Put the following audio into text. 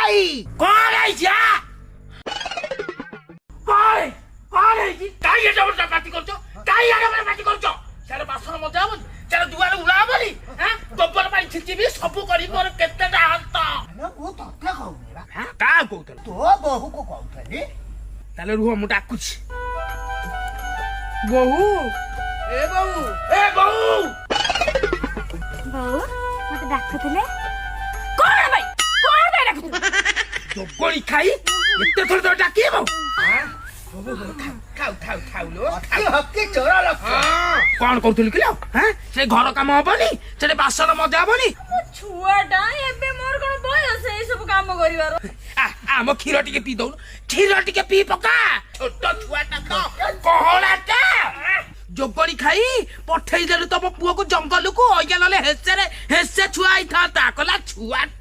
ଖାଇ କଣ ହେଇଛି କଣ ହେଇଛି କାଇଁ ଏଟା ଗୋଟେ ପାଟି କରୁଛ କାଇଁ ଏଟା ଗୋଟେ ପାଟି କରୁଛ ଚାଲ ବାସନ ମଜା ହବନି ଚାଲ ଦୁଆରେ ଉଳା ହବନି ଗୋବର ପାଣି ଛିଞ୍ଚିବି ସବୁ କରିବି ମୋର କେତେଟା ହାତ ମୁଁ ତତେ କହୁନି ବା କାହା କହୁଥିଲ ତୋ ବୋହୂକୁ କହୁଥିଲି ତାହେଲେ ରୁହ ମୁଁ ଡାକୁଛି ବୋହୂ ଏ ବୋହୂ ବୋଉ ମତେ ଡାକୁଥିଲେ କଣ ପାଇଁ ଡାକୁଥିଲେ ଜଗଣି ଖାଇ ଏତେ ଥର ତ ଡାକିବ ହକି ଚୋର ଲୋକ କଣ କହୁଥିଲି କିଲୋ ସେ ଘର କାମ ହବନି ସେଠି ବାସନ ମଜା ହବନି ଛୁଆଟା ଏବେ ମୋର କଣ ବୟସ ଏଇ ସବୁ କାମ କରିବାର ଆମ କ୍ଷୀର ଟିକେ ପିଇ ଦଉନୁ କ୍ଷୀର ଟିକେ ପିଇ ପକା ଛୋଟ ଛୁଆଟା ତ କହଳାଟା ଜଗଣି ଖାଇ ପଠେଇଦେଲୁ ତମ ପୁଅକୁ ଜଙ୍ଗଲକୁ ଅଇକା ନହେଲେ ହେସେ ଛୁଆ ହେଇଥାନ୍ତା କଲା ଛୁଆଟା